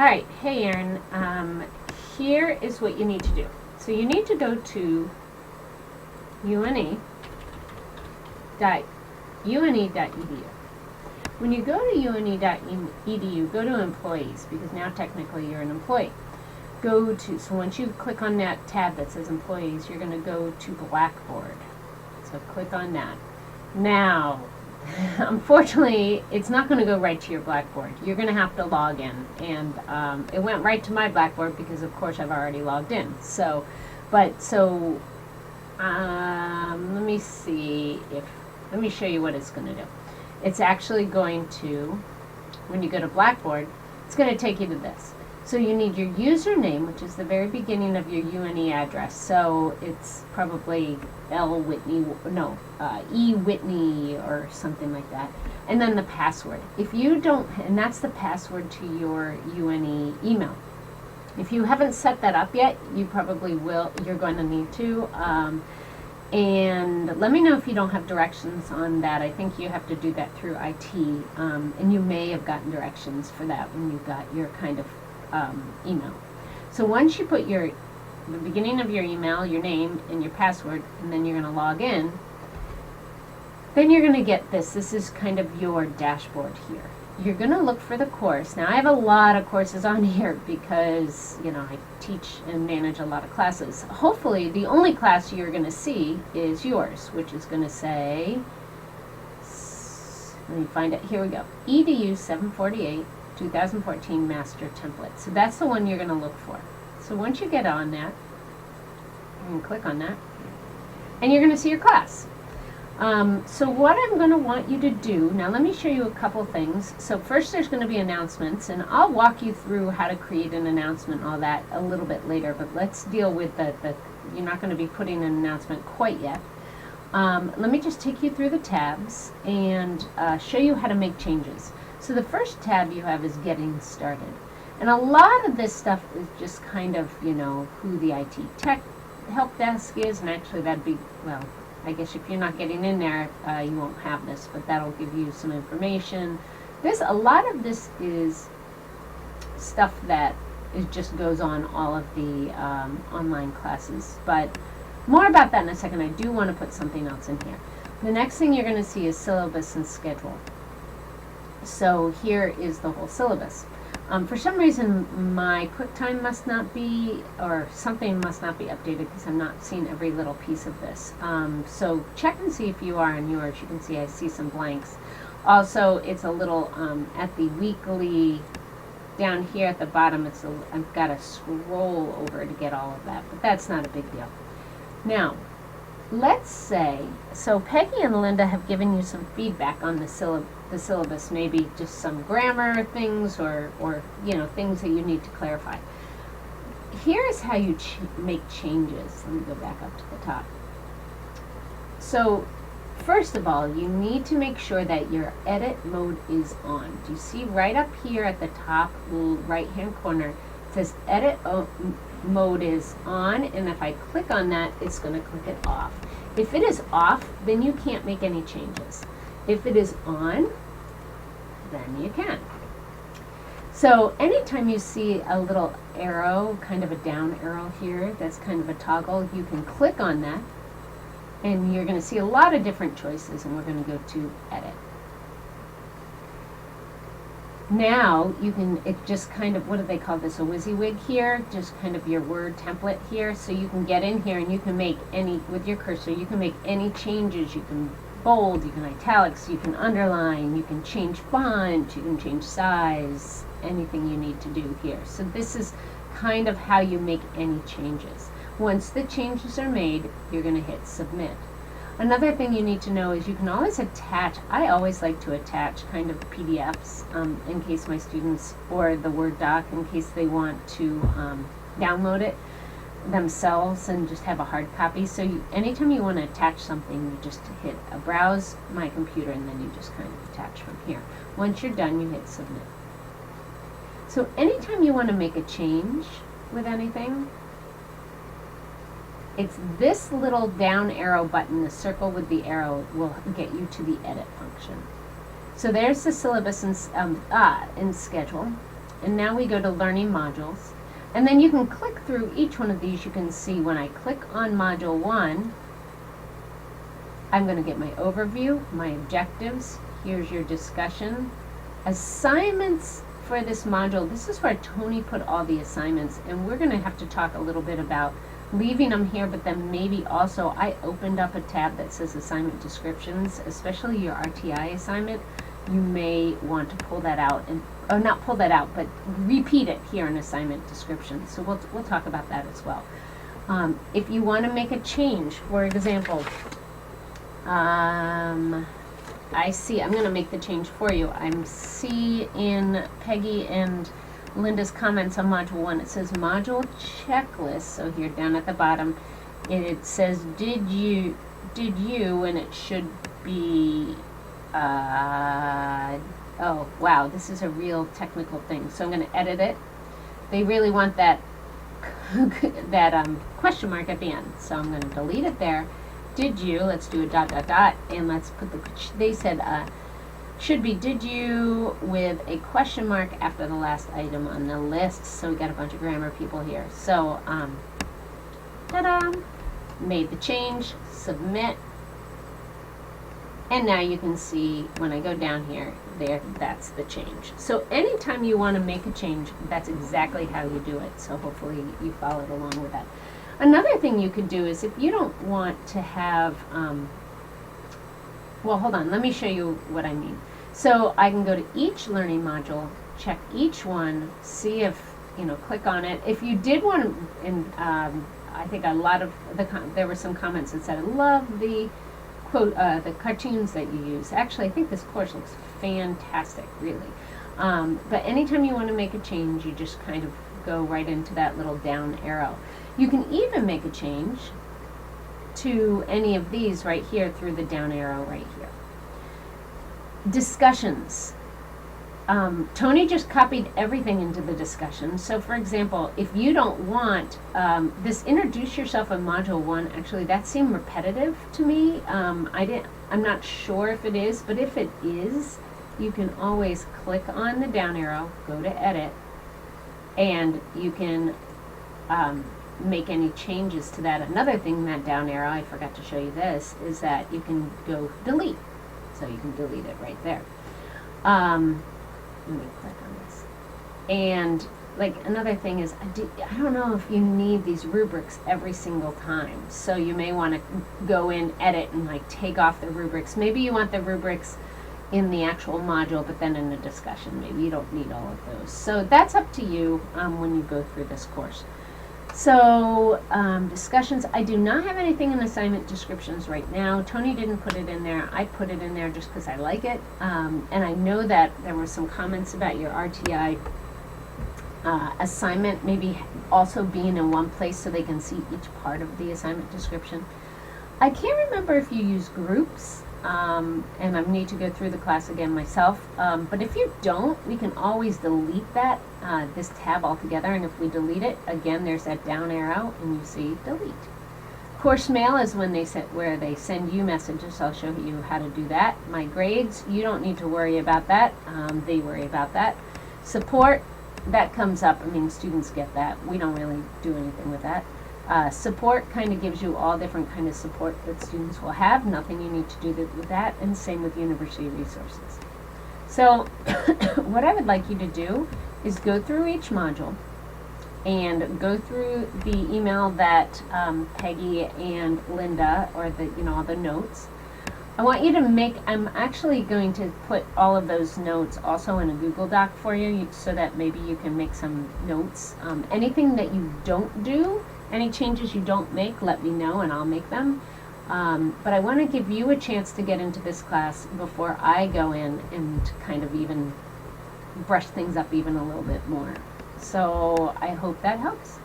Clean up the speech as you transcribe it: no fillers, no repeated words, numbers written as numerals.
Alright, hey Erin, here is what you need to do. So you need to go to une.edu. When you go to une.edu, go to employees, because now technically you're an employee. So once you click on that tab that says employees, you're going to go to Blackboard. So click on that. Now, unfortunately, it's not going to go right to your Blackboard. You're going to have to log in, and it went right to my Blackboard because, of course, I've already logged in. Let me see let me show you what it's going to do. It's actually going to, when you go to Blackboard, it's going to take you to this. So you need your username, which is the very beginning of your UNE address. So it's probably E Whitney or something like that. And then the password. If you don't, and that's the password to your UNE email. If you haven't set that up yet, you probably will. You're going to need to. And let me know if you don't have directions on that. I think you have to do that through IT. And you may have gotten directions for that when you got your kind of email. So once you put the beginning of your email, your name, and your password, and then you're going to log in, then you're going to get this. This is kind of your dashboard here. You're going to look for the course. Now I have a lot of courses on here because, I teach and manage a lot of classes. Hopefully the only class you're going to see is yours, which is going to say, let me find it, here we go, EDU 748 2014 Master Template. So that's the one you're going to look for. So once you get on that, you can click on that, and you're going to see your class. So what I'm going to want you to do, now let me show you a couple things. So first there's going to be announcements, and I'll walk you through how to create an announcement and all that a little bit later, but let's deal with you're not going to be putting an announcement quite yet. Let me just take you through the tabs and show you how to make changes. So the first tab you have is Getting Started. And a lot of this stuff is just kind of, who the IT tech help desk is, and actually that'd be, well, I guess if you're not getting in there, you won't have this, but that'll give you some information. A lot of this is stuff that just goes on all of the online classes, but more about that in a second. I do want to put something else in here. The next thing you're going to see is syllabus and schedule. So here is the whole syllabus. For some reason, my QuickTime must not be, or something must not be updated because I'm not seeing every little piece of this. So check and see if you are on yours. You can see I see some blanks. Also, it's a little, at the weekly, down here at the bottom, I've got to scroll over to get all of that, but that's not a big deal. Now, let's say, so Peggy and Linda have given you some feedback on the syllabus, maybe just some grammar things or things that you need to clarify. Here's how you make changes. Let me go back up to the top. So first of all, you need to make sure that your edit mode is on. Do you see right up here at the top right hand corner, it says edit mode is on, and if I click on that, it's going to click it off. If it is off, then you can't make any changes. If it is on, then you can. So anytime you see a little arrow, kind of a down arrow here, that's kind of a toggle, you can click on that, and you're going to see a lot of different choices, and we're going to go to edit. Now you can, it just kind of, what do they call this, a WYSIWYG here, just kind of your word template here, so you can get in here and you can make with your cursor, you can make any changes. You can bold, you can italics, you can underline, you can change font, you can change size, anything you need to do here. So this is kind of how you make any changes. Once the changes are made, you're going to hit submit. Another thing you need to know is you can always attach, I always like to attach kind of PDFs in case my students, or the Word doc in case they want to download it themselves and just have a hard copy. So anytime you want to attach something, you just hit browse my computer, and then you just kind of attach from here. Once you're done, you hit submit. So anytime you want to make a change with anything, it's this little down arrow button, the circle with the arrow, will get you to the edit function. So there's the syllabus and schedule. And now we go to learning modules. And then you can click through each one of these. You can see when I click on module 1, I'm going to get my overview, my objectives. Here's your discussion. Assignments for this module. This is where Tony put all the assignments, and we're going to have to talk a little bit about leaving them here, but then maybe also I opened up a tab that says assignment descriptions, especially your RTI assignment. You may want to pull that out, and or not pull that out, but repeat it here in assignment description. So we'll talk about that as well. If you want to make a change, for example, I see, I'm going to make the change for you. I'm seeing Peggy and Linda's comments on module 1. It says module checklist. So here down at the bottom, it says did you, and it should be, oh wow, this is a real technical thing. So I'm going to edit it. They really want that that question mark at the end. So I'm going to delete it there. Did you, let's do a dot dot dot, and let's put the, they said should be did you with a question mark after the last item on the list. So we got a bunch of grammar people here. So ta-da, made the change, submit, and now you can see when I go down here, there, that's the change. So anytime you want to make a change, that's exactly how you do it. So hopefully you followed along with that. Another thing you could do is if you don't want to have, well, hold on, let me show you what I mean. So I can go to each learning module, check each one, see if, click on it. If you did want to, and I think a lot of there were some comments that said, I love the quote, the cartoons that you use. Actually, I think this course looks fantastic, really. But anytime you want to make a change, you just kind of go right into that little down arrow. You can even make a change to any of these right here through the down arrow right here. Discussions. Tony just copied everything into the discussion. So for example, if you don't want this introduce yourself in module 1, actually that seemed repetitive to me. I'm not sure if it is, but if it is, you can always click on the down arrow, go to edit, and you can make any changes to that. Another thing, that down arrow, I forgot to show you this, is that you can go delete. So you can delete it right there. Let me click on this. And like another thing is, I don't know if you need these rubrics every single time. So you may want to go in, edit, and like take off the rubrics. Maybe you want the rubrics in the actual module, but then in the discussion, maybe you don't need all of those. So that's up to you when you go through this course. So discussions, I do not have anything in assignment descriptions right now. Tony didn't put it in there. I put it in there just because I like it. And I know that there were some comments about your RTI assignment maybe also being in one place so they can see each part of the assignment description. I can't remember if you use groups, and I need to go through the class again myself. But if you don't, we can always delete that, this tab altogether. And if we delete it, again, there's that down arrow, and you see delete. Course mail is when where they send you messages. I'll show you how to do that. My grades, you don't need to worry about that. They worry about that. Support, that comes up. I mean, students get that. We don't really do anything with that. Support kind of gives you all different kind of support that students will have. Nothing you need to do with that, and same with university resources. So what I would like you to do is go through each module and go through the email that Peggy and Linda, or the all the notes. I want you to make, I'm actually going to put all of those notes also in a Google Doc for you so that maybe you can make some notes. Anything that you don't do, any changes you don't make, let me know and I'll make them. But I want to give you a chance to get into this class before I go in and kind of even brush things up even a little bit more. So I hope that helps.